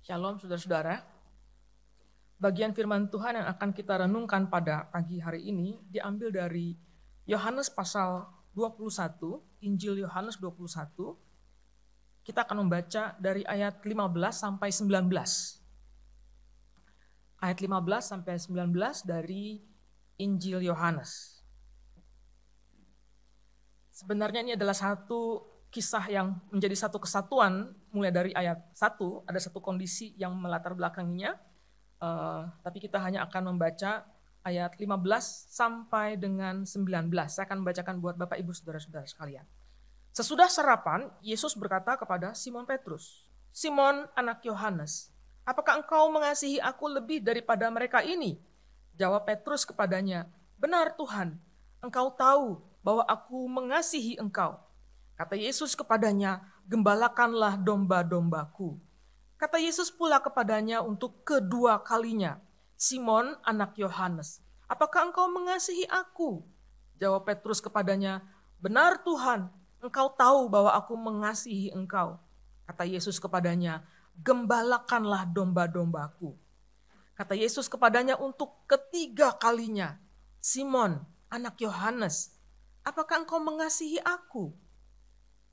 Shalom saudara-saudara. Bagian firman Tuhan yang akan kita renungkan pada pagi hari ini diambil dari Yohanes pasal 21, Injil Yohanes 21. Kita akan membaca dari ayat 15 sampai 19. Ayat 15 sampai 19 dari Injil Yohanes. Sebenarnya ini adalah satu kisah yang menjadi satu kesatuan, mulai dari ayat 1, ada satu kondisi yang melatar belakanginya, tapi kita hanya akan membaca ayat 15 sampai dengan 19. Saya akan membacakan buat Bapak Ibu Saudara-saudara sekalian. Sesudah sarapan, Yesus berkata kepada Simon Petrus, "Simon anak Yohanes, apakah engkau mengasihi aku lebih daripada mereka ini?" Jawab Petrus kepadanya, "Benar Tuhan, engkau tahu bahwa aku mengasihi engkau." Kata Yesus kepadanya, "Gembalakanlah domba-dombaku." Kata Yesus pula kepadanya untuk kedua kalinya, "Simon anak Yohanes, apakah engkau mengasihi aku?" Jawab Petrus kepadanya, "Benar Tuhan, engkau tahu bahwa aku mengasihi engkau." Kata Yesus kepadanya, "Gembalakanlah domba-dombaku." Kata Yesus kepadanya untuk ketiga kalinya, "Simon anak Yohanes, apakah engkau mengasihi aku?"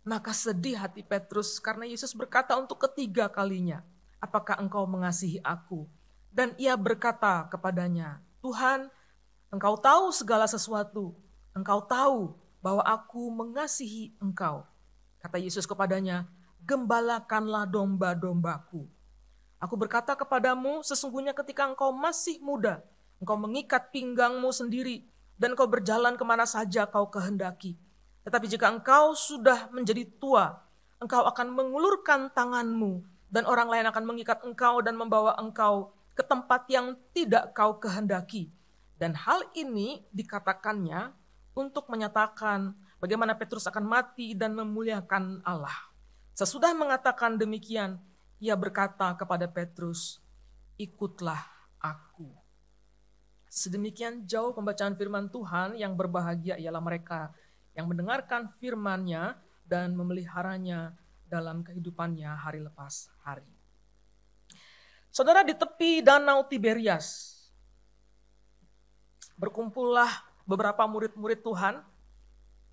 Maka sedih hati Petrus karena Yesus berkata untuk ketiga kalinya, "Apakah engkau mengasihi aku?" Dan ia berkata kepadanya, "Tuhan, engkau tahu segala sesuatu. Engkau tahu bahwa aku mengasihi engkau." Kata Yesus kepadanya, "Gembalakanlah domba-dombaku. Aku berkata kepadamu, sesungguhnya ketika engkau masih muda, engkau mengikat pinggangmu sendiri, dan engkau berjalan kemana saja kau kehendaki. Tetapi jika engkau sudah menjadi tua, engkau akan mengulurkan tanganmu, dan orang lain akan mengikat engkau dan membawa engkau ke tempat yang tidak kau kehendaki." Dan hal ini dikatakannya untuk menyatakan bagaimana Petrus akan mati dan memuliakan Allah. Sesudah mengatakan demikian, ia berkata kepada Petrus, "Ikutlah aku." Sedemikian jauh pembacaan firman Tuhan. Yang berbahagia ialah mereka yang mendengarkan firman-Nya dan memeliharanya dalam kehidupannya hari lepas hari. Saudara, di tepi danau Tiberias berkumpullah beberapa murid-murid Tuhan.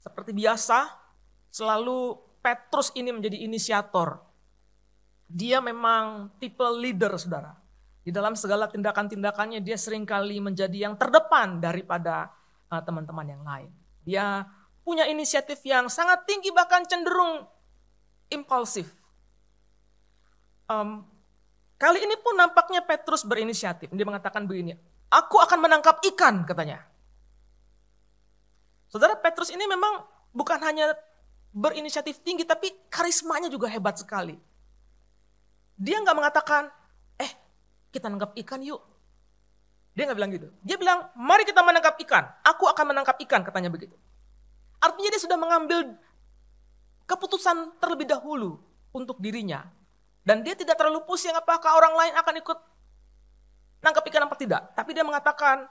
Seperti biasa, selalu Petrus ini menjadi inisiator. Dia memang tipe leader, saudara. Di dalam segala tindakan-tindakannya dia seringkali menjadi yang terdepan daripada teman-teman yang lain. Dia punya inisiatif yang sangat tinggi, bahkan cenderung impulsif. Kali ini pun nampaknya Petrus berinisiatif. Dia mengatakan begini, "Aku akan menangkap ikan," katanya. Saudara, Petrus ini memang bukan hanya berinisiatif tinggi, tapi karismanya juga hebat sekali. Dia nggak mengatakan, kita nangkap ikan yuk. Dia nggak bilang gitu. Dia bilang, "Mari kita menangkap ikan. Aku akan menangkap ikan," katanya begitu. Artinya dia sudah mengambil keputusan terlebih dahulu untuk dirinya. Dan dia tidak terlalu pusing apakah orang lain akan ikut nangkap ikan apa tidak. Tapi dia mengatakan,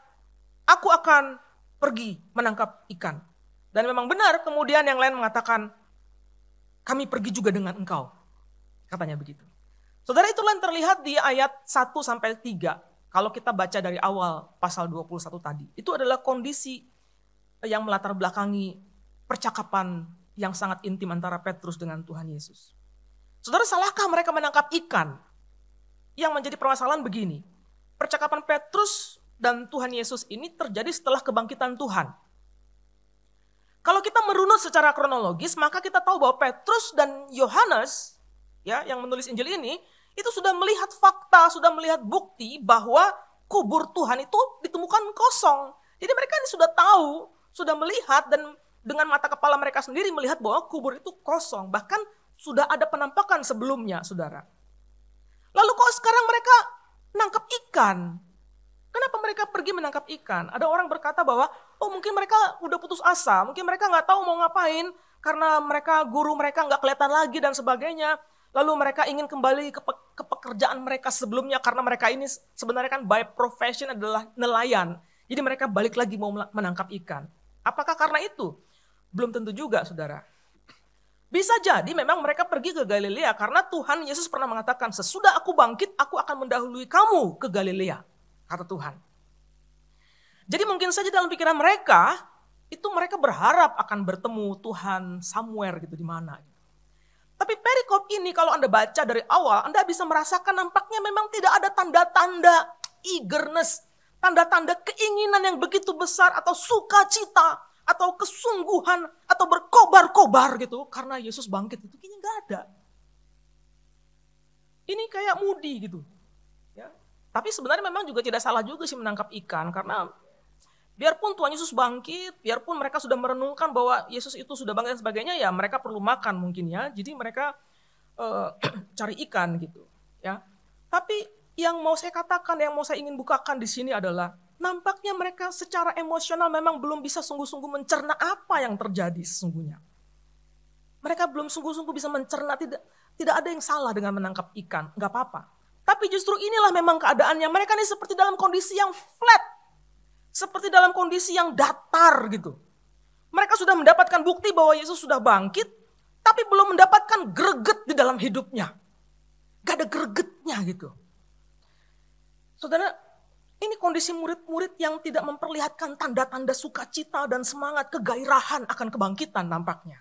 "Aku akan pergi menangkap ikan." Dan memang benar, kemudian yang lain mengatakan, "Kami pergi juga dengan engkau," katanya begitu. Saudara, itulah yang terlihat di ayat 1-3. Kalau kita baca dari awal pasal 21 tadi. Itu adalah kondisi yang melatar belakangi percakapan yang sangat intim antara Petrus dengan Tuhan Yesus. Saudara, salahkah mereka menangkap ikan? Yang menjadi permasalahan begini. Percakapan Petrus dan Tuhan Yesus ini terjadi setelah kebangkitan Tuhan. Kalau kita merunut secara kronologis, maka kita tahu bahwa Petrus dan Yohanes, ya, yang menulis Injil ini, itu sudah melihat fakta, sudah melihat bukti bahwa kubur Tuhan itu ditemukan kosong. Jadi mereka ini sudah tahu, sudah melihat, dan dengan mata kepala mereka sendiri melihat bahwa kubur itu kosong. Bahkan sudah ada penampakan sebelumnya, saudara. Lalu kok sekarang mereka nangkap ikan? Kenapa mereka pergi menangkap ikan? Ada orang berkata bahwa, mungkin mereka udah putus asa, mungkin mereka nggak tahu mau ngapain, karena guru mereka nggak kelihatan lagi dan sebagainya. Lalu mereka ingin kembali ke pekerjaan mereka sebelumnya, karena mereka ini sebenarnya kan by profession adalah nelayan. Jadi mereka balik lagi mau menangkap ikan. Apakah karena itu? Belum tentu juga, saudara. Bisa jadi memang mereka pergi ke Galilea karena Tuhan Yesus pernah mengatakan, sesudah aku bangkit, aku akan mendahului kamu ke Galilea, kata Tuhan. Jadi mungkin saja dalam pikiran mereka, itu mereka berharap akan bertemu Tuhan somewhere gitu, di mana. Tapi perikop ini kalau Anda baca dari awal, Anda bisa merasakan nampaknya memang tidak ada tanda-tanda eagerness, tanda-tanda keinginan yang begitu besar atau sukacita, atau kesungguhan, atau berkobar-kobar gitu, karena Yesus bangkit itu kayaknya nggak ada. Ini kayak Moody gitu. Ya. Tapi sebenarnya memang juga tidak salah juga sih menangkap ikan, karena biarpun Tuhan Yesus bangkit, biarpun mereka sudah merenungkan bahwa Yesus itu sudah bangkit dan sebagainya, ya mereka perlu makan mungkin ya, jadi mereka cari ikan gitu. Ya. Tapi yang mau saya katakan, yang mau saya ingin bukakan di sini adalah, nampaknya mereka secara emosional memang belum bisa sungguh-sungguh mencerna apa yang terjadi sesungguhnya. Mereka belum sungguh-sungguh bisa mencerna, tidak ada yang salah dengan menangkap ikan, nggak apa-apa. Tapi justru inilah memang keadaannya, mereka ini seperti dalam kondisi yang flat, seperti dalam kondisi yang datar gitu. Mereka sudah mendapatkan bukti bahwa Yesus sudah bangkit, tapi belum mendapatkan greget di dalam hidupnya. Gak ada gregetnya gitu. Saudara, ini kondisi murid-murid yang tidak memperlihatkan tanda-tanda sukacita dan semangat kegairahan akan kebangkitan nampaknya.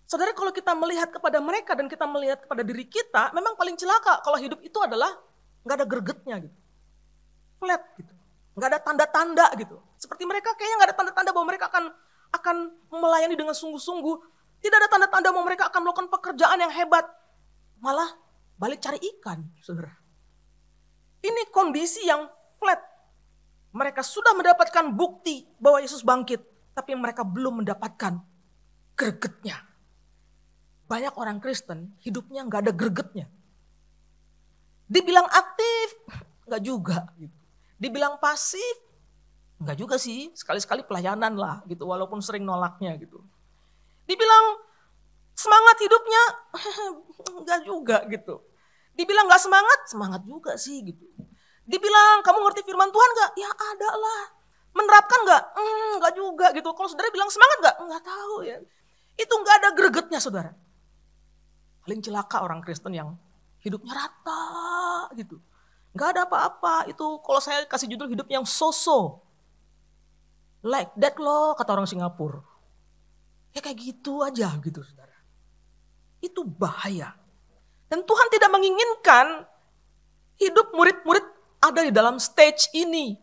Saudara, kalau kita melihat kepada mereka dan kita melihat kepada diri kita, memang paling celaka kalau hidup itu adalah gak ada gregetnya gitu. Flat gitu. Gak ada tanda-tanda gitu. Seperti mereka kayaknya gak ada tanda-tanda bahwa mereka akan melayani dengan sungguh-sungguh. Tidak ada tanda-tanda bahwa mereka akan melakukan pekerjaan yang hebat. Malah balik cari ikan, saudara. Ini kondisi yang flat. Mereka sudah mendapatkan bukti bahwa Yesus bangkit, tapi mereka belum mendapatkan gregetnya. Banyak orang Kristen hidupnya gak ada gregetnya. Dibilang aktif, gak juga. Dibilang pasif, gak juga sih. Sekali-sekali pelayanan lah gitu, walaupun sering nolaknya gitu. Dibilang semangat hidupnya, gak juga gitu. Dibilang gak semangat, semangat juga sih gitu. Dibilang kamu ngerti firman Tuhan gak? Ya ada lah. Menerapkan gak? Gak juga gitu. Kalau saudara bilang semangat gak? Gak tahu ya. Itu gak ada gregetnya saudara. Paling celaka orang Kristen yang hidupnya rata gitu. Gak ada apa-apa. Itu kalau saya kasih judul hidup yang so-so. Like that loh kata orang Singapura. Ya kayak gitu aja gitu saudara. Itu bahaya. Dan Tuhan tidak menginginkan hidup murid-murid ada di dalam stage ini.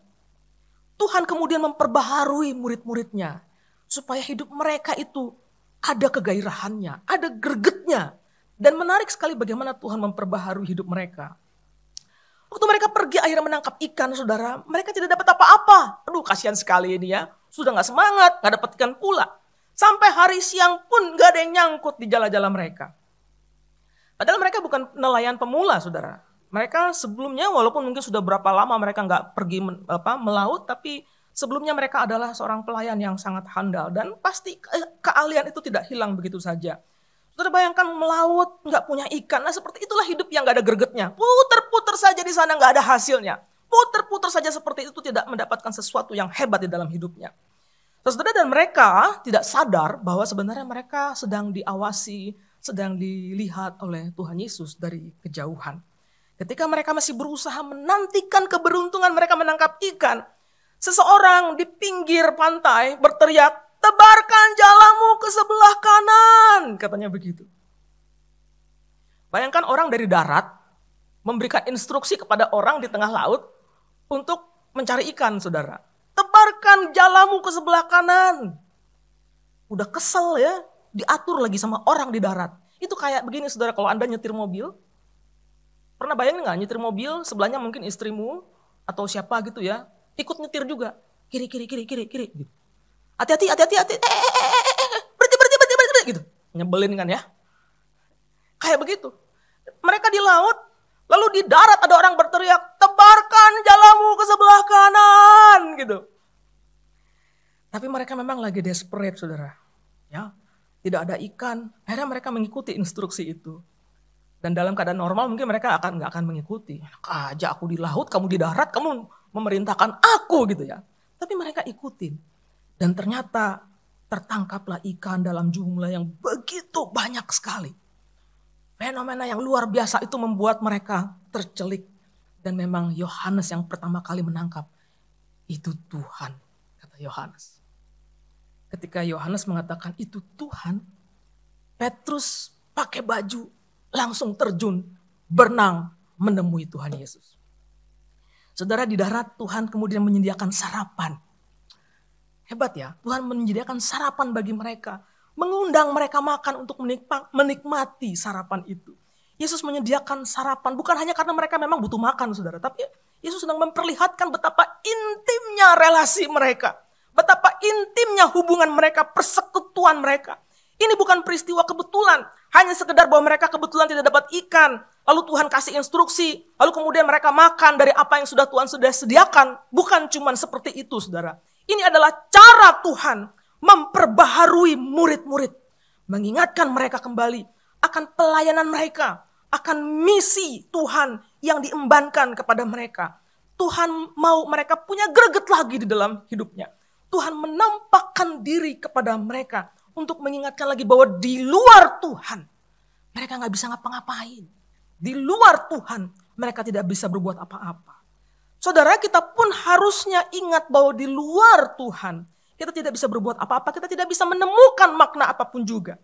Tuhan kemudian memperbaharui murid-muridnya. Supaya hidup mereka itu ada kegairahannya, ada gregetnya. Dan menarik sekali bagaimana Tuhan memperbaharui hidup mereka. Waktu mereka pergi akhirnya menangkap ikan saudara, mereka tidak dapat apa-apa. Aduh kasihan sekali ini ya, sudah gak semangat, gak dapat ikan pula. Sampai hari siang pun gak ada yang nyangkut di jala-jala mereka. Padahal mereka bukan nelayan pemula, saudara. Mereka sebelumnya, walaupun mungkin sudah berapa lama mereka nggak pergi melaut, tapi sebelumnya mereka adalah seorang pelayan yang sangat handal. Dan pasti keahlian itu tidak hilang begitu saja. Saudara bayangkan melaut, nggak punya ikan. Nah seperti itulah hidup yang nggak ada gregetnya. Puter-puter saja di sana nggak ada hasilnya. Puter-puter saja seperti itu tidak mendapatkan sesuatu yang hebat di dalam hidupnya. Saudara dan mereka tidak sadar bahwa sebenarnya mereka sedang diawasi, sedang dilihat oleh Tuhan Yesus dari kejauhan. Ketika mereka masih berusaha menantikan keberuntungan mereka menangkap ikan, seseorang di pinggir pantai berteriak, "Tebarkan jalamu ke sebelah kanan," katanya begitu. Bayangkan orang dari darat memberikan instruksi kepada orang di tengah laut untuk mencari ikan, saudara. Tebarkan jalamu ke sebelah kanan. Udah kesel ya. Diatur lagi sama orang di darat. Itu kayak begini saudara, kalau Anda nyetir mobil, pernah bayangin gak nyetir mobil, sebelahnya mungkin istrimu atau siapa gitu ya, ikut nyetir juga. Kiri gitu. Hati-hati, berhenti gitu. Nyebelin kan ya. Kayak begitu. Mereka di laut, lalu di darat ada orang berteriak, "Tebarkan jalamu ke sebelah kanan," gitu. Tapi mereka memang lagi desperate saudara. Ya. Tidak ada ikan, akhirnya mereka mengikuti instruksi itu. Dan dalam keadaan normal mungkin mereka nggak akan mengikuti. Enak aja aku di laut, kamu di darat, kamu memerintahkan aku gitu ya. Tapi mereka ikutin. Dan ternyata tertangkaplah ikan dalam jumlah yang begitu banyak sekali. Fenomena yang luar biasa itu membuat mereka tercelik. Dan memang Yohanes yang pertama kali menangkap, itu Tuhan, kata Yohanes. Ketika Yohanes mengatakan itu Tuhan, Petrus pakai baju, langsung terjun, berenang, menemui Tuhan Yesus. Saudara, di darat Tuhan kemudian menyediakan sarapan. Hebat ya, Tuhan menyediakan sarapan bagi mereka. Mengundang mereka makan untuk menikmati sarapan itu. Yesus menyediakan sarapan bukan hanya karena mereka memang butuh makan, saudara. Tapi Yesus sedang memperlihatkan betapa intimnya relasi mereka. Betapa intimnya hubungan mereka, persekutuan mereka. Ini bukan peristiwa kebetulan. Hanya sekedar bahwa mereka kebetulan tidak dapat ikan. Lalu Tuhan kasih instruksi. Lalu kemudian mereka makan dari apa yang Tuhan sudah sediakan. Bukan cuma seperti itu, saudara. Ini adalah cara Tuhan memperbaharui murid-murid. Mengingatkan mereka kembali akan pelayanan mereka. Akan misi Tuhan yang diembankan kepada mereka. Tuhan mau mereka punya greget lagi di dalam hidupnya. Tuhan menampakkan diri kepada mereka untuk mengingatkan lagi bahwa di luar Tuhan mereka gak bisa ngapa-ngapain. Di luar Tuhan mereka tidak bisa berbuat apa-apa. Saudara, kita pun harusnya ingat bahwa di luar Tuhan kita tidak bisa berbuat apa-apa. Kita tidak bisa menemukan makna apapun juga.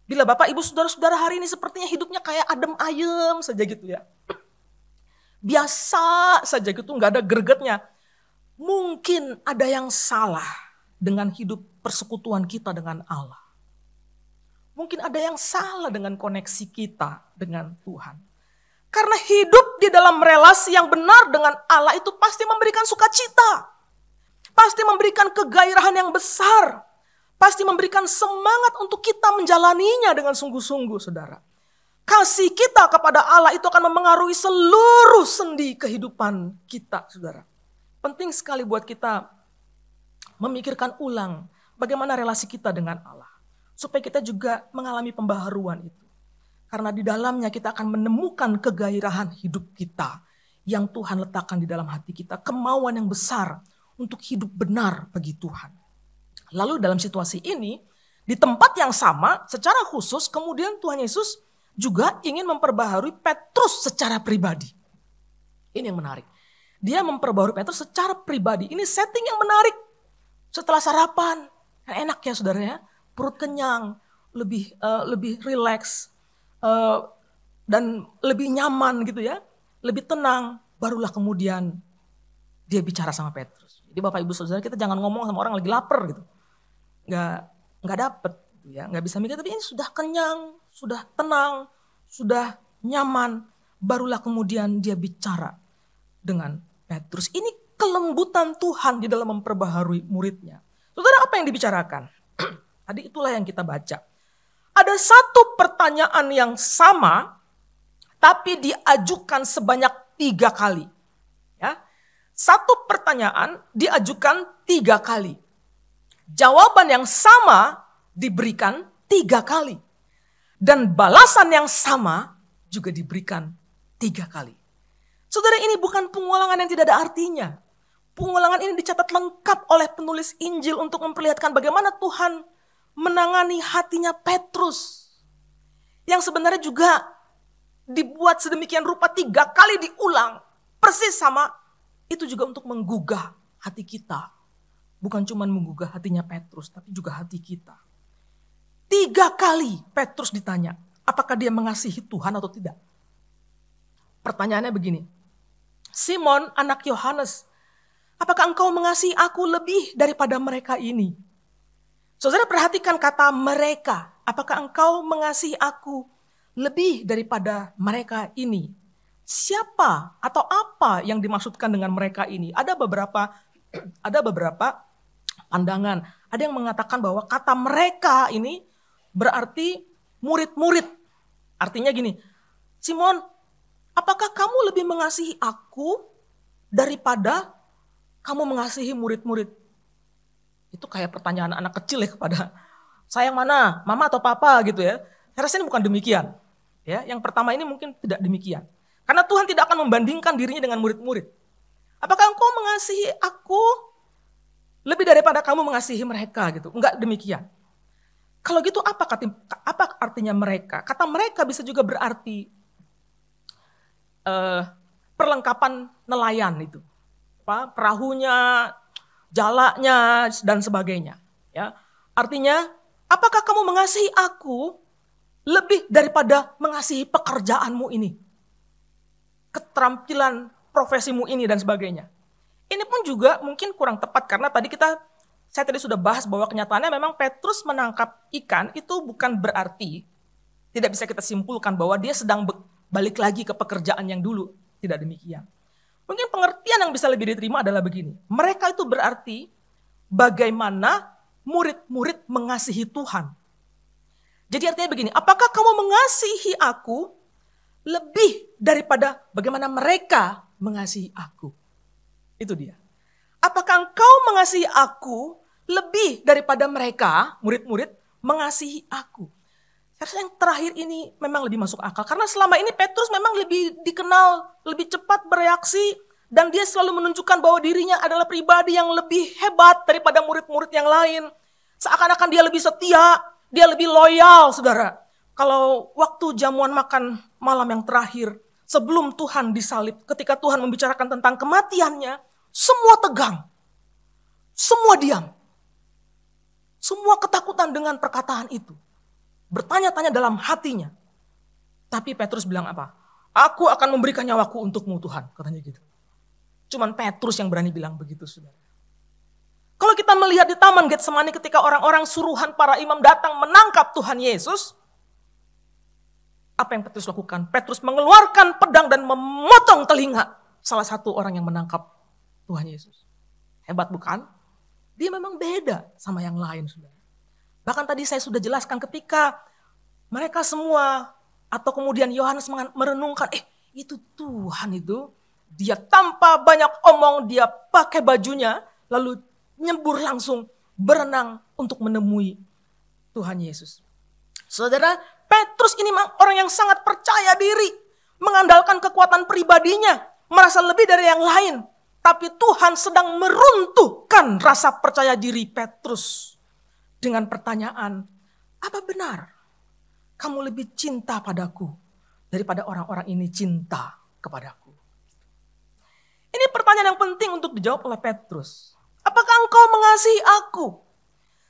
Bila Bapak, Ibu, Saudara-saudara hari ini sepertinya hidupnya kayak adem ayem saja gitu ya. Biasa saja gitu, gak ada gregetnya. Mungkin ada yang salah dengan hidup persekutuan kita dengan Allah. Mungkin ada yang salah dengan koneksi kita dengan Tuhan. Karena hidup di dalam relasi yang benar dengan Allah itu pasti memberikan sukacita. Pasti memberikan kegairahan yang besar. Pasti memberikan semangat untuk kita menjalaninya dengan sungguh-sungguh, saudara. Kasih kita kepada Allah itu akan memengaruhi seluruh sendi kehidupan kita, saudara. Penting sekali buat kita memikirkan ulang bagaimana relasi kita dengan Allah. Supaya kita juga mengalami pembaharuan itu. Karena di dalamnya kita akan menemukan kegairahan hidup kita yang Tuhan letakkan di dalam hati kita. Kemauan yang besar untuk hidup benar bagi Tuhan. Lalu dalam situasi ini, di tempat yang sama, secara khusus, kemudian Tuhan Yesus juga ingin memperbaharui Petrus secara pribadi. Ini yang menarik. Dia memperbaharui Petrus secara pribadi. Ini setting yang menarik. Setelah sarapan, enak ya saudara ya, perut kenyang, lebih rileks, dan lebih nyaman gitu ya, lebih tenang. Barulah kemudian dia bicara sama Petrus. Jadi Bapak Ibu Saudara, kita jangan ngomong sama orang lagi lapar gitu. Nggak dapet ya, nggak bisa mikir, tapi ini sudah kenyang, sudah tenang, sudah nyaman, barulah kemudian dia bicara dengan Petrus. Ini kelembutan Tuhan di dalam memperbaharui muridnya. Saudara, apa yang dibicarakan? Tadi itulah yang kita baca. Ada satu pertanyaan yang sama, tapi diajukan sebanyak 3 kali. Ya, satu pertanyaan diajukan 3 kali. Jawaban yang sama diberikan 3 kali. Dan balasan yang sama juga diberikan 3 kali. Saudara, ini bukan pengulangan yang tidak ada artinya. Pengulangan ini dicatat lengkap oleh penulis Injil untuk memperlihatkan bagaimana Tuhan menangani hatinya Petrus. Yang sebenarnya juga dibuat sedemikian rupa 3 kali diulang. Persis sama, itu juga untuk menggugah hati kita. Bukan cuma menggugah hatinya Petrus, tapi juga hati kita. 3 kali Petrus ditanya, apakah dia mengasihi Tuhan atau tidak? Pertanyaannya begini, Simon anak Yohanes, apakah engkau mengasihi aku lebih daripada mereka ini? Saudara, perhatikan kata mereka, apakah engkau mengasihi aku lebih daripada mereka ini? Siapa atau apa yang dimaksudkan dengan mereka ini? Ada beberapa pandangan. Ada yang mengatakan bahwa kata mereka ini berarti murid-murid. Artinya gini, Simon, apakah kamu lebih mengasihi aku daripada kamu mengasihi murid-murid? Itu kayak pertanyaan anak kecil ya kepada saya yang mana, mama atau papa gitu ya. Saya rasa ini bukan demikian. Ya, yang pertama ini mungkin tidak demikian. Karena Tuhan tidak akan membandingkan dirinya dengan murid-murid. Apakah engkau mengasihi aku Lebih daripada kamu mengasihi mereka gitu. Enggak demikian. Kalau gitu apa artinya mereka? Kata mereka bisa juga berarti perlengkapan nelayan itu. Perahunya, jalaknya, dan sebagainya. Ya, artinya, apakah kamu mengasihi aku lebih daripada mengasihi pekerjaanmu ini? Keterampilan profesimu ini dan sebagainya. Ini pun juga mungkin kurang tepat karena saya tadi sudah bahas bahwa kenyataannya memang Petrus menangkap ikan itu bukan berarti, tidak bisa kita simpulkan bahwa dia sedang balik lagi ke pekerjaan yang dulu. Tidak demikian. Mungkin pengertian yang bisa lebih diterima adalah begini. Mereka itu berarti bagaimana murid-murid mengasihi Tuhan. Jadi artinya begini, apakah kamu mengasihi aku lebih daripada bagaimana mereka mengasihi aku? Itu dia. Apakah engkau mengasihi aku lebih daripada mereka, murid-murid, mengasihi aku? Saya yang terakhir ini memang lebih masuk akal. Karena selama ini Petrus memang lebih dikenal, lebih cepat bereaksi. Dan dia selalu menunjukkan bahwa dirinya adalah pribadi yang lebih hebat daripada murid-murid yang lain. Seakan-akan dia lebih setia, dia lebih loyal, saudara. Kalau waktu jamuan makan malam yang terakhir, sebelum Tuhan disalib, ketika Tuhan membicarakan tentang kematiannya, semua tegang. Semua diam. Semua ketakutan dengan perkataan itu. Bertanya-tanya dalam hatinya. Tapi Petrus bilang apa? Aku akan memberikan nyawaku untukmu Tuhan. Katanya gitu. Cuman Petrus yang berani bilang begitu, saudara. Kalau kita melihat di Taman Getsemani ketika orang-orang suruhan para imam datang menangkap Tuhan Yesus. Apa yang Petrus lakukan? Petrus mengeluarkan pedang dan memotong telinga salah satu orang yang menangkap Tuhan Yesus. Hebat bukan? Dia memang beda sama yang lain, saudara. Bahkan tadi saya sudah jelaskan ketika mereka semua atau kemudian Yohanes merenungkan, itu Tuhan itu, dia tanpa banyak omong, dia pakai bajunya, lalu nyebur langsung berenang untuk menemui Tuhan Yesus. Saudara, Petrus ini orang yang sangat percaya diri, mengandalkan kekuatan pribadinya, merasa lebih dari yang lain. Tapi Tuhan sedang meruntuhkan rasa percaya diri Petrus dengan pertanyaan, apa benar kamu lebih cinta padaku daripada orang-orang ini cinta kepadaku? Ini pertanyaan yang penting untuk dijawab oleh Petrus. Apakah engkau mengasihi aku?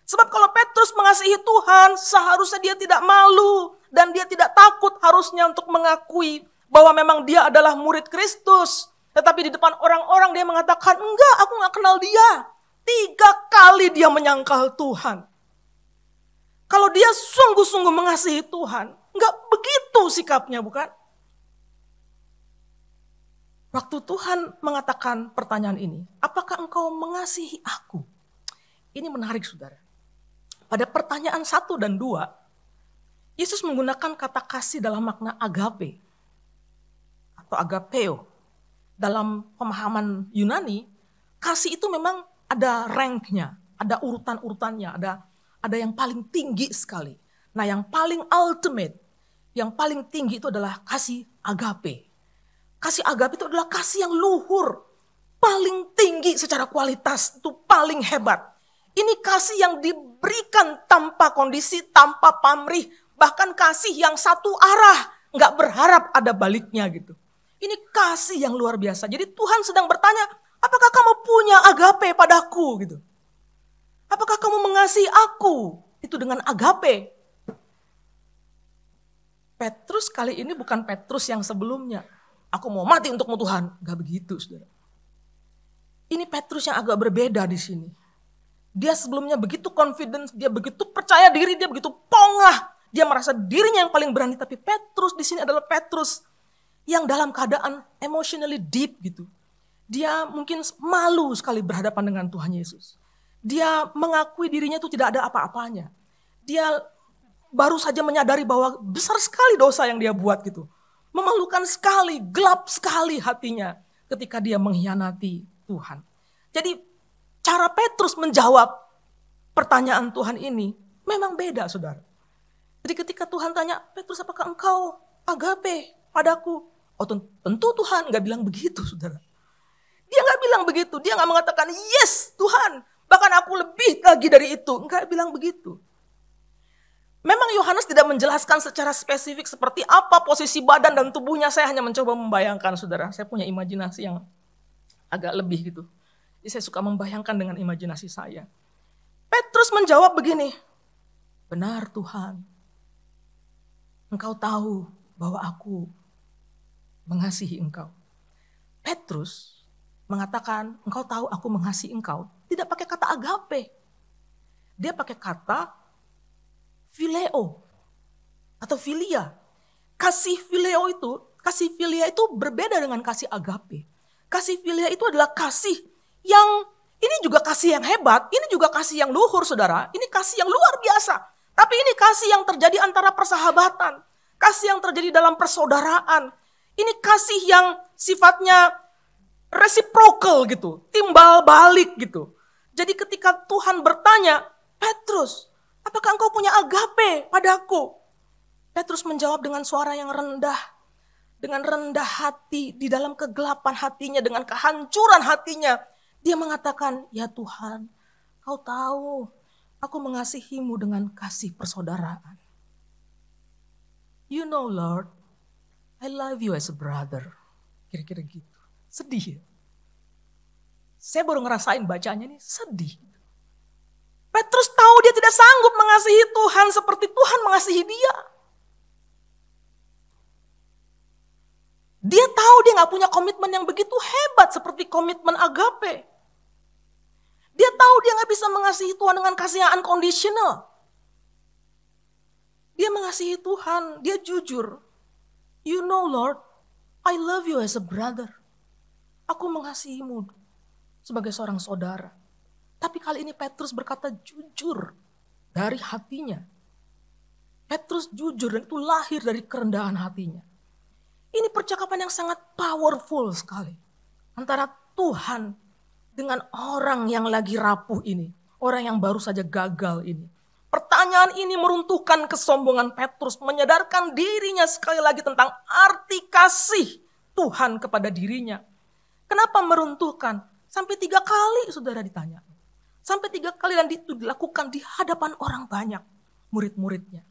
Sebab kalau Petrus mengasihi Tuhan, seharusnya dia tidak malu dan dia tidak takut harusnya untuk mengakui bahwa memang dia adalah murid Kristus. Tetapi di depan orang-orang dia mengatakan, enggak, aku gak kenal dia. 3 kali dia menyangkal Tuhan. Kalau dia sungguh-sungguh mengasihi Tuhan, enggak begitu sikapnya, bukan? Waktu Tuhan mengatakan pertanyaan ini, apakah engkau mengasihi aku? Ini menarik, saudara. Pada pertanyaan 1 dan 2, Yesus menggunakan kata kasih dalam makna agape atau agapeo. Dalam pemahaman Yunani, kasih itu memang ada ranknya, ada urutan-urutannya, ada yang paling tinggi sekali. Nah, yang paling ultimate, yang paling tinggi itu adalah kasih agape. Kasih agape itu adalah kasih yang luhur, paling tinggi secara kualitas, itu paling hebat. Ini kasih yang diberikan tanpa kondisi, tanpa pamrih, bahkan kasih yang satu arah, nggak berharap ada baliknya gitu. Ini kasih yang luar biasa. Jadi Tuhan sedang bertanya, apakah kamu punya agape padaku gitu? Apakah kamu mengasihi aku? Itu dengan agape. Petrus kali ini bukan Petrus yang sebelumnya. Aku mau mati untukmu Tuhan. Gak begitu, saudara. Ini Petrus yang agak berbeda di sini. Dia sebelumnya begitu confident, dia begitu percaya diri, dia begitu pongah. Dia merasa dirinya yang paling berani. Tapi Petrus di sini adalah Petrus yang dalam keadaan emotionally deep gitu. Dia mungkin malu sekali berhadapan dengan Tuhan Yesus. Dia mengakui dirinya itu tidak ada apa-apanya. Dia baru saja menyadari bahwa besar sekali dosa yang dia buat gitu. Memalukan sekali, gelap sekali hatinya ketika dia mengkhianati Tuhan. Jadi cara Petrus menjawab pertanyaan Tuhan ini memang beda, saudara. Jadi ketika Tuhan tanya, Petrus apakah engkau agape padaku? Oh tentu Tuhan gak bilang begitu, saudara. Dia gak bilang begitu, dia gak mengatakan, yes Tuhan, Bahkan aku lebih lagi dari itu. Enggak bilang begitu. Memang Yohanes tidak menjelaskan secara spesifik seperti apa posisi badan dan tubuhnya. Saya hanya mencoba membayangkan, saudara. Saya punya imajinasi yang agak lebih gitu. Jadi saya suka membayangkan dengan imajinasi saya. Petrus menjawab begini, benar Tuhan, Engkau tahu bahwa aku mengasihi Engkau. Petrus mengatakan, Engkau tahu aku mengasihi Engkau. Tidak pakai kata agape. Dia pakai kata phileo atau filia. Kasih filia itu berbeda dengan kasih agape. Kasih filia itu adalah kasih yang, ini juga kasih yang hebat, ini juga kasih yang luhur saudara. Ini kasih yang luar biasa. Tapi ini kasih yang terjadi antara persahabatan. Kasih yang terjadi dalam persaudaraan. Ini kasih yang sifatnya reciprocal gitu. Timbal balik gitu. Jadi ketika Tuhan bertanya, Petrus, apakah engkau punya agape padaku? Petrus menjawab dengan suara yang rendah. Dengan rendah hati, di dalam kegelapan hatinya, dengan kehancuran hatinya. Dia mengatakan, ya Tuhan, kau tahu aku mengasihimu dengan kasih persaudaraan. You know Lord, I love you as a brother. Kira-kira gitu. Sedih ya. Saya baru ngerasain bacanya nih, sedih. Petrus tahu dia tidak sanggup mengasihi Tuhan seperti Tuhan mengasihi dia. Dia tahu dia gak punya komitmen yang begitu hebat seperti komitmen agape. Dia tahu dia gak bisa mengasihi Tuhan dengan kasih yang unconditional. Dia mengasihi Tuhan, dia jujur. You know Lord, I love you as a brother. Aku mengasihimu sebagai seorang saudara. Tapi kali ini Petrus berkata jujur dari hatinya. Petrus jujur dan itu lahir dari kerendahan hatinya. Ini percakapan yang sangat powerful sekali. Antara Tuhan dengan orang yang lagi rapuh ini. Orang yang baru saja gagal ini. Pertanyaan ini meruntuhkan kesombongan Petrus. Menyadarkan dirinya sekali lagi tentang arti kasih Tuhan kepada dirinya. Kenapa meruntuhkan? Sampai 3 kali saudara ditanya. Sampai 3 kali dan itu dilakukan di hadapan orang banyak. Murid-muridnya.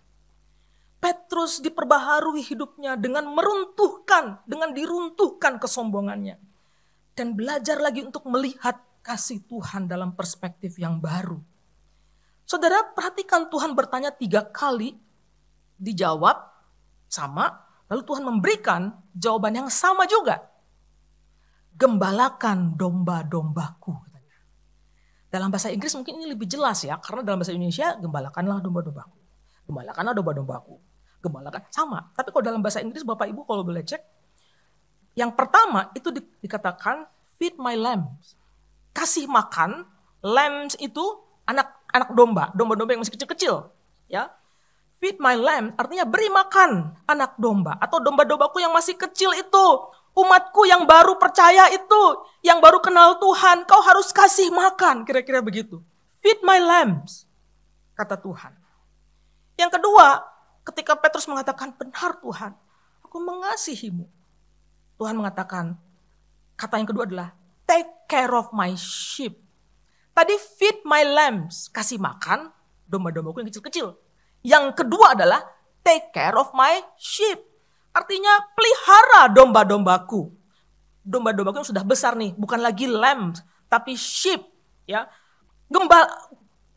Petrus diperbaharui hidupnya dengan meruntuhkan, dengan diruntuhkan kesombongannya. Dan belajar lagi untuk melihat kasih Tuhan dalam perspektif yang baru. Saudara perhatikan Tuhan bertanya 3 kali, dijawab sama, lalu Tuhan memberikan jawaban yang sama juga. Gembalakan domba-dombaku. Dalam bahasa Inggris mungkin ini lebih jelas ya, karena dalam bahasa Indonesia gembalakanlah domba-dombaku. Gembalakanlah domba-dombaku. Gembalakan sama. Tapi kalau dalam bahasa Inggris Bapak Ibu kalau boleh cek, yang pertama itu dikatakan feed my lambs. Kasih makan, lambs itu anak domba, domba-domba yang masih kecil-kecil, ya. Feed my lamb artinya beri makan anak domba atau domba-dombaku yang masih kecil itu, umatku yang baru percaya itu, yang baru kenal Tuhan, kau harus kasih makan, kira-kira begitu. Feed my lambs, kata Tuhan. Yang kedua, ketika Petrus mengatakan, benar Tuhan, aku mengasihimu. Tuhan mengatakan, kata yang kedua adalah, take care of my sheep. Tadi feed my lambs, kasih makan domba-dombaku yang kecil-kecil. Yang kedua adalah, take care of my sheep. Artinya, pelihara domba-dombaku. Domba-dombaku yang sudah besar nih, bukan lagi lambs, tapi sheep. Ya,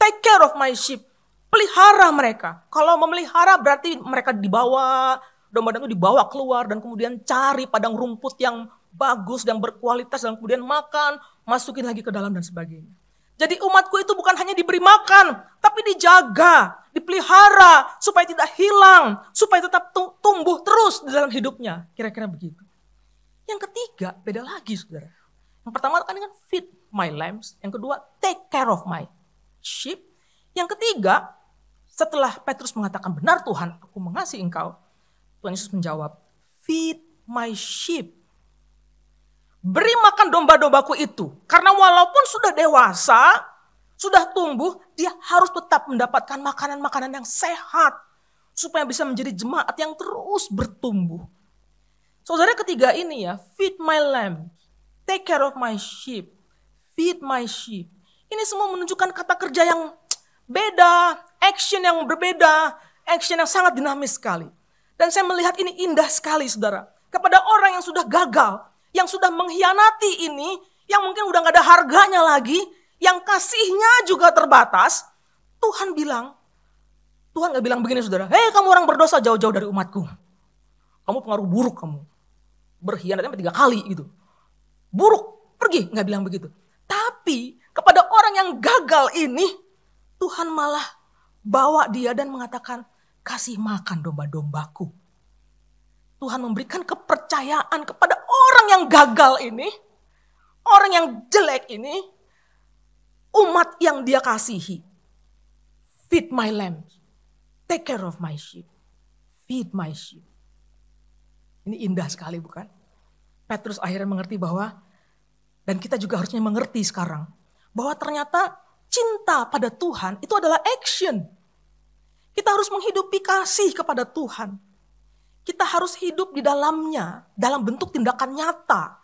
take care of my sheep. Pelihara mereka. Kalau memelihara berarti mereka dibawa, domba-domba dibawa keluar dan kemudian cari padang rumput yang bagus, yang berkualitas dan kemudian makan, masukin lagi ke dalam dan sebagainya. Jadi umatku itu bukan hanya diberi makan, tapi dijaga, dipelihara supaya tidak hilang, supaya tetap tumbuh terus di dalam hidupnya. Kira-kira begitu. Yang ketiga, beda lagi saudara. Yang pertama kan dengan feed my lambs, yang kedua take care of my sheep. Yang ketiga, setelah Petrus mengatakan, benar Tuhan, aku mengasihi engkau. Tuhan Yesus menjawab, feed my sheep. Beri makan domba-dombaku itu. Karena walaupun sudah dewasa, sudah tumbuh, dia harus tetap mendapatkan makanan-makanan yang sehat. Supaya bisa menjadi jemaat yang terus bertumbuh. Saudara ketiga ini ya, feed my lamb, take care of my sheep, feed my sheep. Ini semua menunjukkan kata kerja yang beda, action yang berbeda, action yang sangat dinamis sekali. Dan saya melihat ini indah sekali saudara. Kepada orang yang sudah gagal, yang sudah mengkhianati ini, yang mungkin udah gak ada harganya lagi, yang kasihnya juga terbatas, Tuhan gak bilang begini saudara, hei kamu orang berdosa jauh-jauh dari umatku. Kamu pengaruh buruk kamu. Berkhianatnya 3 kali gitu. Buruk, pergi, gak bilang begitu. Tapi kepada orang yang gagal ini, Tuhan malah bawa dia dan mengatakan, kasih makan domba-dombaku. Tuhan memberikan kepercayaan kepada orang yang gagal ini, orang yang jelek ini, umat yang dia kasihi. Feed my lambs, take care of my sheep, feed my sheep. Ini indah sekali bukan? Petrus akhirnya mengerti bahwa, dan kita juga harusnya mengerti sekarang, bahwa ternyata cinta pada Tuhan itu adalah action. Kita harus menghidupi kasih kepada Tuhan. Kita harus hidup di dalamnya, dalam bentuk tindakan nyata.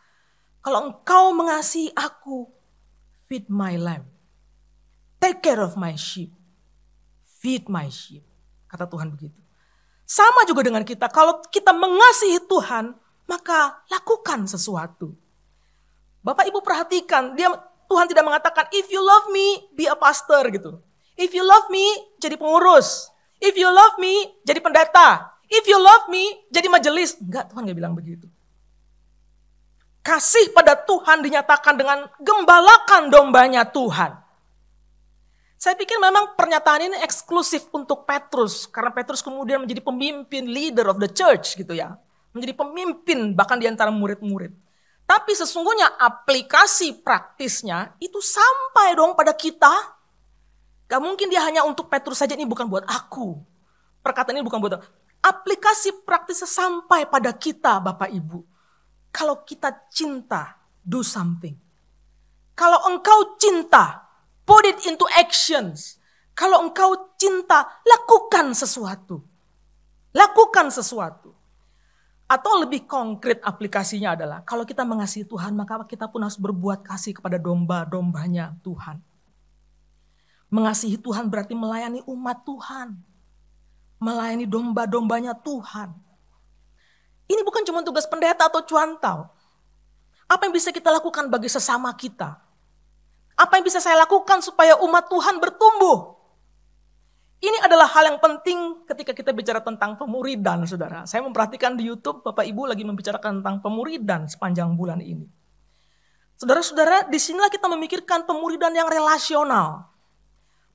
Kalau engkau mengasihi aku, feed my lamb. Take care of my sheep. Feed my sheep. Kata Tuhan begitu. Sama juga dengan kita, kalau kita mengasihi Tuhan, maka lakukan sesuatu. Bapak Ibu perhatikan, Tuhan tidak mengatakan, if you love me, be a pastor gitu. If you love me, jadi pengurus. If you love me, jadi pendeta. If you love me, jadi majelis. Enggak, Tuhan gak bilang begitu. Kasih pada Tuhan dinyatakan dengan gembalakan dombanya Tuhan. Saya pikir memang pernyataan ini eksklusif untuk Petrus. Karena Petrus kemudian menjadi pemimpin, leader of the church gitu ya. Menjadi pemimpin bahkan di antara murid-murid. Tapi sesungguhnya aplikasi praktisnya itu sampai dong pada kita. Gak mungkin dia hanya untuk Petrus saja, ini bukan buat aku. Perkataan ini bukan buat aku. Aplikasi praktisnya sampai pada kita Bapak Ibu. Kalau kita cinta, do something. Kalau engkau cinta, put it into actions. Kalau engkau cinta, lakukan sesuatu. Lakukan sesuatu. Atau lebih konkret aplikasinya adalah, kalau kita mengasihi Tuhan, maka kita pun harus berbuat kasih kepada domba-dombanya Tuhan. Mengasihi Tuhan berarti melayani umat Tuhan. Melayani domba-dombanya Tuhan. Ini bukan cuma tugas pendeta atau cuantau. Apa yang bisa kita lakukan bagi sesama kita? Apa yang bisa saya lakukan supaya umat Tuhan bertumbuh? Ini adalah hal yang penting ketika kita bicara tentang pemuridan, saudara. Saya memperhatikan di YouTube, Bapak Ibu lagi membicarakan tentang pemuridan sepanjang bulan ini. Saudara-saudara, disinilah kita memikirkan pemuridan yang relasional.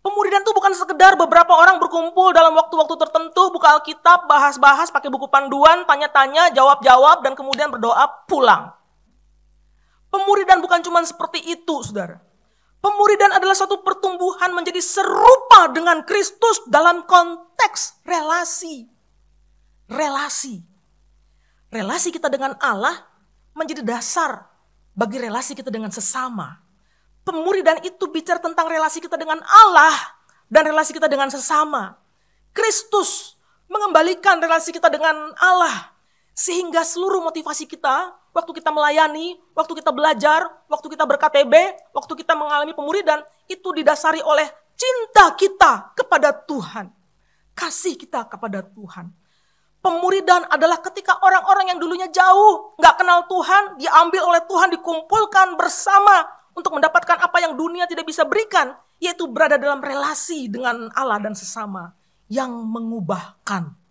Pemuridan itu bukan sekedar beberapa orang berkumpul dalam waktu-waktu tertentu, buka Alkitab, bahas-bahas, pakai buku panduan, tanya-tanya, jawab-jawab, dan kemudian berdoa, pulang. Pemuridan bukan cuma seperti itu, saudara. Pemuridan adalah suatu pertumbuhan menjadi serupa dengan Kristus dalam konteks relasi. Relasi. Relasi kita dengan Allah menjadi dasar bagi relasi kita dengan sesama. Pemuridan itu bicara tentang relasi kita dengan Allah dan relasi kita dengan sesama. Kristus mengembalikan relasi kita dengan Allah. Sehingga seluruh motivasi kita, waktu kita melayani, waktu kita belajar, waktu kita ber-KTB, waktu kita mengalami pemuridan, itu didasari oleh cinta kita kepada Tuhan. Kasih kita kepada Tuhan. Pemuridan adalah ketika orang-orang yang dulunya jauh, gak kenal Tuhan, diambil oleh Tuhan, dikumpulkan bersama untuk mendapatkan apa yang dunia tidak bisa berikan, yaitu berada dalam relasi dengan Allah dan sesama yang mengubahkan.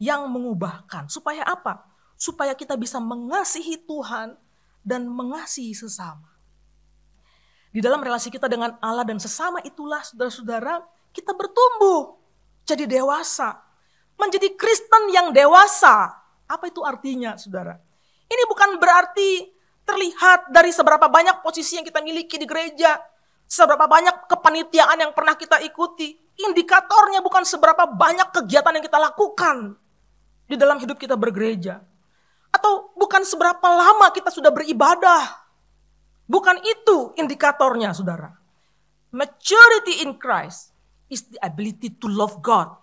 Yang mengubahkan. Supaya apa? Supaya kita bisa mengasihi Tuhan dan mengasihi sesama. Di dalam relasi kita dengan Allah dan sesama itulah saudara-saudara kita bertumbuh. Jadi dewasa. Menjadi Kristen yang dewasa. Apa itu artinya saudara? Ini bukan berarti terlihat dari seberapa banyak posisi yang kita miliki di gereja. Seberapa banyak kepanitiaan yang pernah kita ikuti. Indikatornya bukan seberapa banyak kegiatan yang kita lakukan di dalam hidup kita bergereja. Atau bukan seberapa lama kita sudah beribadah. Bukan itu indikatornya, saudara. Maturity in Christ is the ability to love God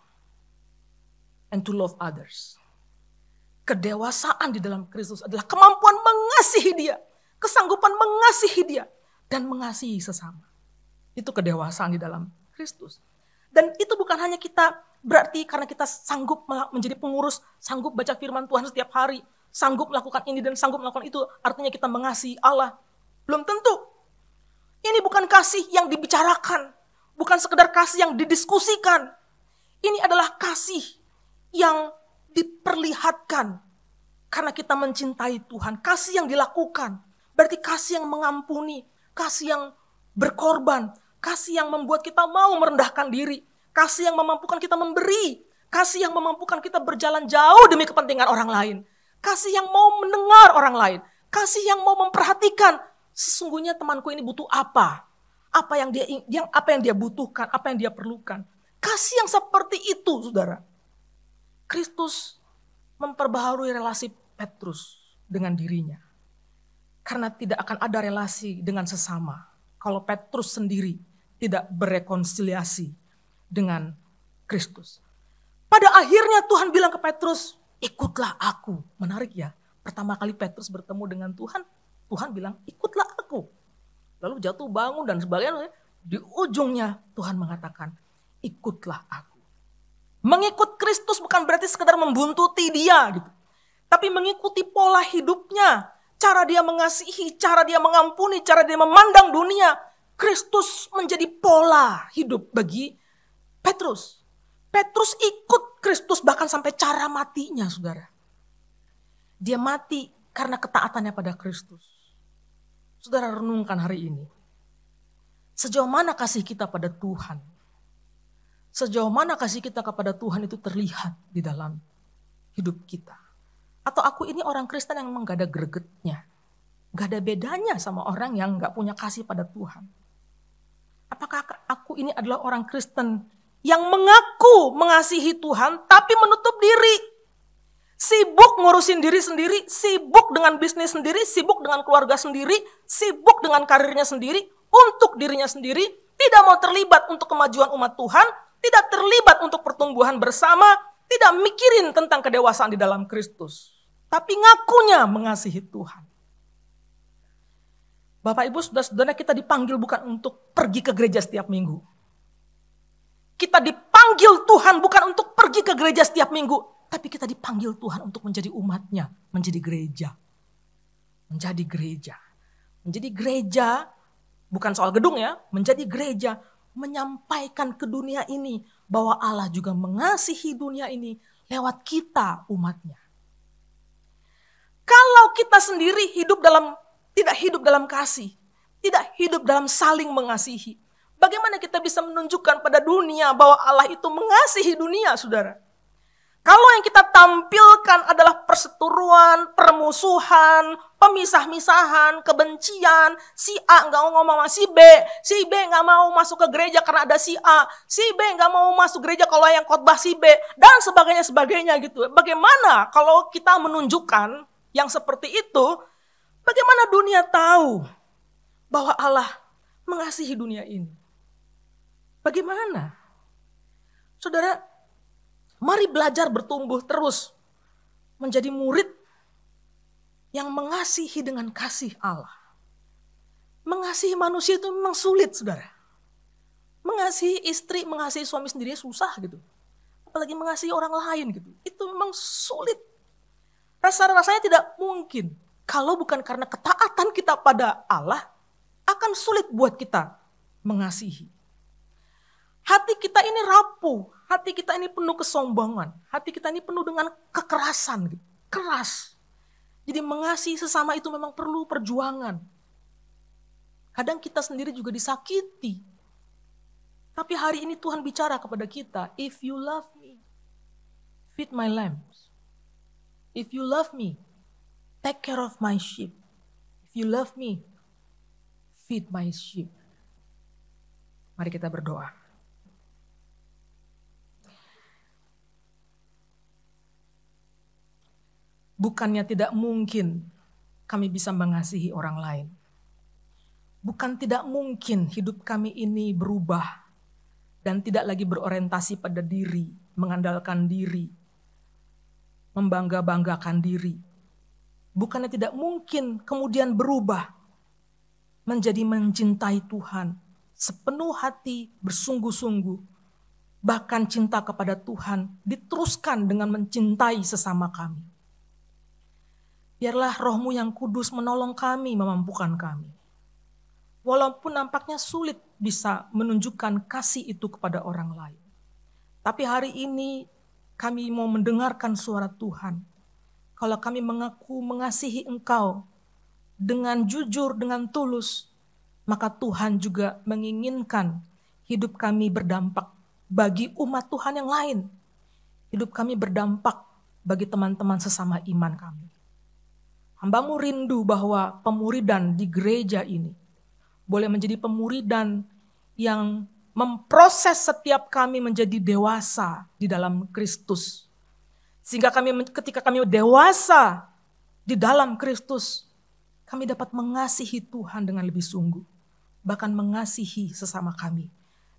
and to love others. Kedewasaan di dalam Kristus adalah kemampuan mengasihi Dia, kesanggupan mengasihi Dia, dan mengasihi sesama. Itu kedewasaan di dalam Kristus. Dan itu bukan hanya kita berarti karena kita sanggup menjadi pengurus, sanggup baca firman Tuhan setiap hari, sanggup melakukan ini dan sanggup melakukan itu, artinya kita mengasihi Allah. Belum tentu. Ini bukan kasih yang dibicarakan, bukan sekedar kasih yang didiskusikan. Ini adalah kasih yang diperlihatkan karena kita mencintai Tuhan. Kasih yang dilakukan, berarti kasih yang mengampuni, kasih yang berkorban, kasih yang membuat kita mau merendahkan diri, kasih yang memampukan kita memberi, kasih yang memampukan kita berjalan jauh demi kepentingan orang lain, kasih yang mau mendengar orang lain, kasih yang mau memperhatikan sesungguhnya temanku ini butuh apa yang dia butuhkan, apa yang dia perlukan. Kasih yang seperti itu, saudara. Kristus memperbaharui relasi Petrus dengan dirinya. Karena tidak akan ada relasi dengan sesama kalau Petrus sendiri tidak berekonsiliasi dengan Kristus. Pada akhirnya Tuhan bilang ke Petrus, ikutlah aku. Menarik ya, pertama kali Petrus bertemu dengan Tuhan, Tuhan bilang ikutlah aku. Lalu jatuh bangun dan sebagainya. Di ujungnya Tuhan mengatakan, ikutlah aku. Mengikut Kristus bukan berarti sekedar membuntuti dia gitu. Tapi mengikuti pola hidupnya. Cara dia mengasihi, cara dia mengampuni, cara dia memandang dunia. Kristus menjadi pola hidup bagi Petrus. Petrus ikut Kristus bahkan sampai cara matinya, saudara. Dia mati karena ketaatannya pada Kristus. Saudara renungkan hari ini. Sejauh mana kasih kita pada Tuhan? Sejauh mana kasih kita kepada Tuhan itu terlihat di dalam hidup kita? Atau aku ini orang Kristen yang memang gak ada gregetnya. Gak ada bedanya sama orang yang gak punya kasih pada Tuhan. Apakah aku ini adalah orang Kristen yang mengaku mengasihi Tuhan tapi menutup diri? Sibuk ngurusin diri sendiri, sibuk dengan bisnis sendiri, sibuk dengan keluarga sendiri, sibuk dengan karirnya sendiri, untuk dirinya sendiri, tidak mau terlibat untuk kemajuan umat Tuhan, tidak terlibat untuk pertumbuhan bersama, tidak mikirin tentang kedewasaan di dalam Kristus. Tapi ngakunya mengasihi Tuhan. Bapak Ibu saudara-saudara, kita dipanggil bukan untuk pergi ke gereja setiap minggu. Kita dipanggil Tuhan bukan untuk pergi ke gereja setiap minggu. Tapi kita dipanggil Tuhan untuk menjadi umatnya, menjadi gereja. Menjadi gereja. Menjadi gereja, bukan soal gedung ya, menjadi gereja. Menyampaikan ke dunia ini bahwa Allah juga mengasihi dunia ini lewat kita umatnya. Kalau kita sendiri tidak hidup dalam kasih, tidak hidup dalam saling mengasihi, bagaimana kita bisa menunjukkan pada dunia bahwa Allah itu mengasihi dunia, saudara? Kalau yang kita tampilkan adalah perseteruan, permusuhan, pemisah-misahan, kebencian, si A nggak mau ngomong sama si B nggak mau masuk ke gereja karena ada si A, si B nggak mau masuk gereja kalau yang khotbah si B, dan sebagainya gitu. Bagaimana kalau kita menunjukkan yang seperti itu, bagaimana dunia tahu bahwa Allah mengasihi dunia ini? Bagaimana? Saudara, mari belajar bertumbuh terus menjadi murid yang mengasihi dengan kasih Allah. Mengasihi manusia itu memang sulit, saudara. Mengasihi istri, mengasihi suami sendiri susah gitu. Apalagi mengasihi orang lain gitu. Itu memang sulit. Rasa-rasanya tidak mungkin. Kalau bukan karena ketaatan kita pada Allah, akan sulit buat kita mengasihi. Hati kita ini rapuh, hati kita ini penuh kesombongan, hati kita ini penuh dengan kekerasan, gitu. Keras. Jadi mengasihi sesama itu memang perlu perjuangan. Kadang kita sendiri juga disakiti. Tapi hari ini Tuhan bicara kepada kita, if you love me, feed my lambs. If you love me, take care of my sheep. If you love me, feed my sheep. Mari kita berdoa. Bukannya tidak mungkin kami bisa mengasihi orang lain. Bukan tidak mungkin hidup kami ini berubah dan tidak lagi berorientasi pada diri, mengandalkan diri, membangga-banggakan diri. Bukannya tidak mungkin kemudian berubah menjadi mencintai Tuhan sepenuh hati, bersungguh-sungguh, bahkan cinta kepada Tuhan diteruskan dengan mencintai sesama kami. Biarlah Roh-Mu yang kudus menolong kami, memampukan kami. Walaupun nampaknya sulit bisa menunjukkan kasih itu kepada orang lain. Tapi hari ini kami mau mendengarkan suara Tuhan. Kalau kami mengaku mengasihi Engkau dengan jujur, dengan tulus, maka Tuhan juga menginginkan hidup kami berdampak bagi umat Tuhan yang lain. Hidup kami berdampak bagi teman-teman sesama iman kami. Hamba-Mu rindu bahwa pemuridan di gereja ini boleh menjadi pemuridan yang memproses setiap kami menjadi dewasa di dalam Kristus. Sehingga ketika kami dewasa di dalam Kristus, kami dapat mengasihi Tuhan dengan lebih sungguh. Bahkan mengasihi sesama kami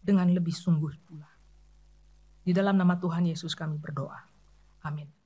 dengan lebih sungguh pula. Di dalam nama Tuhan Yesus kami berdoa. Amin.